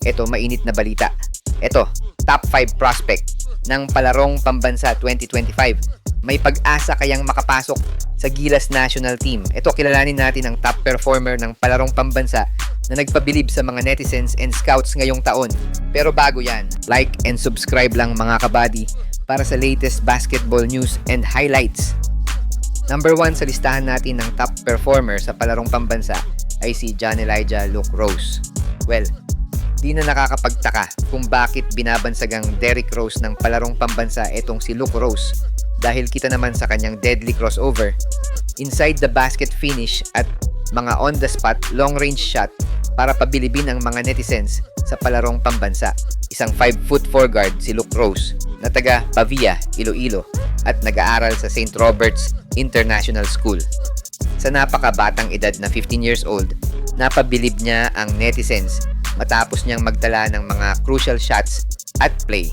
Ito, mainit na balita. Ito, top 5 prospect ng palarong pambansa 2025. May pag-asa kayang makapasok sa Gilas National Team. Ito, kilalanin natin ang top performer ng palarong pambansa na nagpabilib sa mga netizens and scouts ngayong taon. Pero bago yan, like and subscribe lang mga kabady para sa latest basketball news and highlights. Number 1 sa listahan natin ng top performer sa palarong pambansa ay si John Elijah Luke Rose. Well, di na nakakapagtaka kung bakit binabansagang Derrick Rose ng palarong pambansa itong si Luke Rose dahil kita naman sa kanyang deadly crossover, inside the basket finish at mga on-the-spot long-range shot para pabilibin ang mga netizens sa palarong pambansa. Isang 5'4" guard si Luke Rose na taga Pavia, Iloilo at nag-aaral sa St. Robert's International School. Sa napakabatang edad na 15 years old, napabilib niya ang netizens matapos niyang magdala ng mga crucial shots at play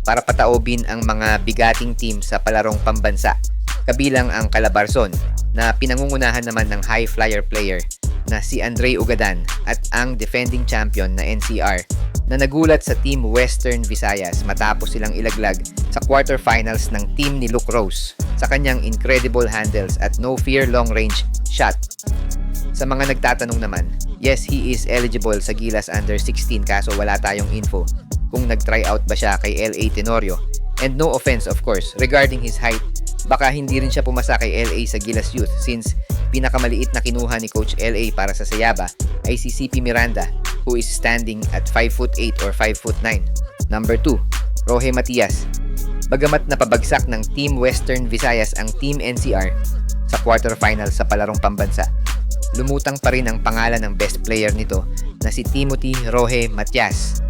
para pataobin ang mga bigating team sa palarong pambansa, kabilang ang Calabarzon na pinangungunahan naman ng high flyer player na si Andre Ugadan at ang defending champion na NCR na nagulat sa Team Western Visayas matapos silang ilaglag sa quarterfinals ng team ni Luke Rose sa kanyang incredible handles at no-fear long-range shot. Sa mga nagtatanong naman, yes, he is eligible sa Gilas Under-16 kaso wala tayong info kung nag-try out ba siya kay LA Tenorio. And no offense of course, regarding his height, baka hindi rin siya pumasa kay LA sa Gilas Youth since pinakamaliit na kinuha ni Coach LA para sa Sayaba ay si CP Miranda who is standing at 5'8" or 5'9". Number 2, Roge Matias. Bagamat napabagsak ng Team Western Visayas ang Team NCR sa quarterfinals sa palarong pambansa, lumutang pa rin ang pangalan ng best player nito na si Timothy Roge Matias.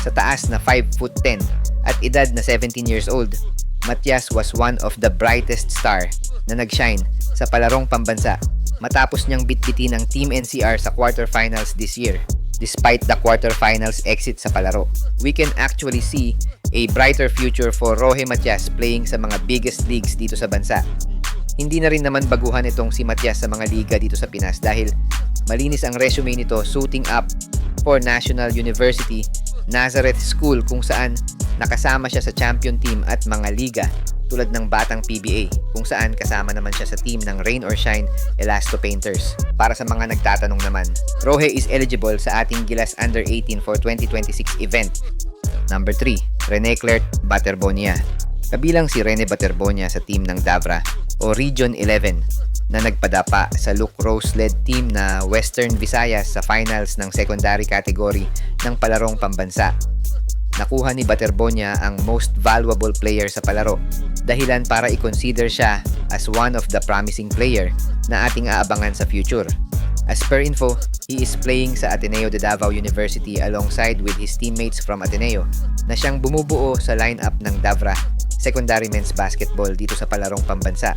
Sa taas na 5'10" at edad na 17 years old, Matias was one of the brightest star na nag-shine sa palarong pambansa matapos niyang bitbitin ang Team NCR sa quarterfinals this year. Despite the quarterfinals exit sa palaro, we can actually see a brighter future for Roge Matias playing sa mga biggest leagues dito sa bansa. Hindi na rin naman baguhan itong si Matias sa mga liga dito sa Pinas dahil malinis ang resume nito suiting up for National University Nazareth School kung saan nakasama siya sa champion team at mga liga tulad ng Batang PBA kung saan kasama naman siya sa team ng Rain or Shine Elasto Painters. Para sa mga nagtatanong naman, Roge is eligible sa ating Gilas Under-18 for 2026 event. Number 3, Rene Clert Baterbonia. Kabilang si Rene Baterbonia sa team ng Davra o Region 11 na nagpadapa sa Luke Rose-led team na Western Visayas sa finals ng secondary category ng palarong pambansa. Nakuha ni Baterbonia ang most valuable player sa palaro, dahilan para i-consider siya as one of the promising player na ating aabangan sa future. As per info, he is playing sa Ateneo de Davao University alongside with his teammates from Ateneo na siyang bumubuo sa lineup ng Davra secondary men's basketball dito sa palarong pambansa.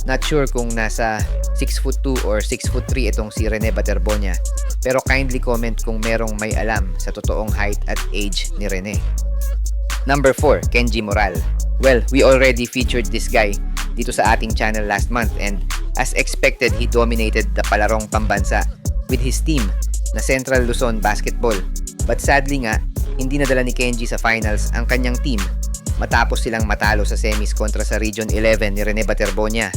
Not sure kung nasa 6'2" or 6'3" itong si Rene Baterbonia, pero kindly comment kung merong may alam sa totoong height at age ni Rene. Number 4, Kenji Moral. Well, we already featured this guy dito sa ating channel last month and as expected, he dominated the palarong pambansa with his team na Central Luzon Basketball. But sadly nga, hindi nadala ni Kenji sa finals ang kanyang team matapos silang matalo sa semis kontra sa Region 11 ni Rene Baterbonia.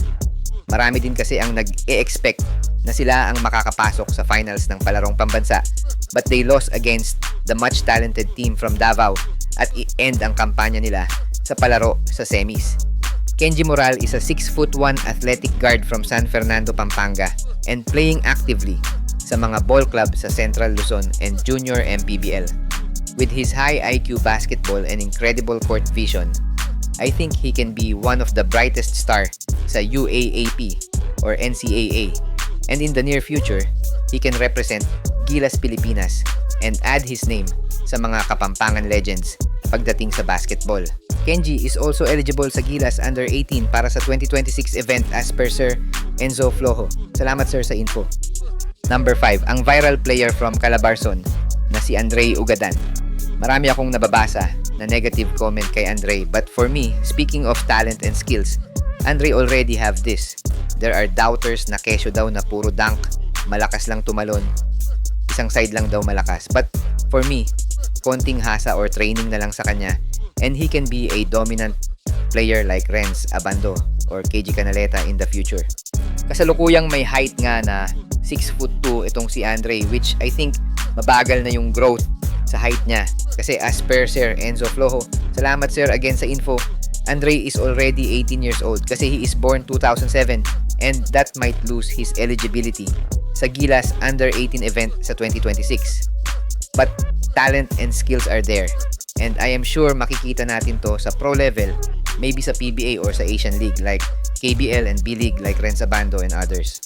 Marami din kasi ang nag-e-expect na sila ang makakapasok sa finals ng palarong pambansa but they lost against the much talented team from Davao at i-end ang kampanya nila sa palaro sa semis. Kenji Moral is a 6'1" athletic guard from San Fernando, Pampanga and playing actively sa mga ball club sa Central Luzon and Junior MPBL. With his high IQ basketball and incredible court vision, I think he can be one of the brightest star sa UAAP or NCAA. And in the near future, he can represent Gilas Pilipinas and add his name sa mga Kapampangan legends pagdating sa basketball. Kenji is also eligible sa Gilas Under-18 para sa 2026 event as per Sir Enzo Flojo. Salamat sir sa info. Number 5, ang viral player from Calabarzon na si Andre Ugadan. Marami akong nababasa na negative comment kay Andre, but for me, speaking of talent and skills, Andre already have this. There are doubters na kesyo daw na puro dunk, malakas lang tumalon, isang side lang daw malakas. But For me, konting hasa or training na lang sa kanya and he can be a dominant player like Renz Abando or KG Canaleta in the future. Kasalukuyang may height nga na 6'2" itong si Andre, which I think mabagal na yung growth sa height niya. Kasi as per Sir Enzo Flojo, salamat sir again sa info, Andre is already 18 years old kasi he is born 2007 and that might lose his eligibility sa Gilas Under-18 event sa 2026. But talent and skills are there and I am sure makikita natin to sa pro level, maybe sa PBA or sa Asian League like KBL and B-League like Renz Abando and others.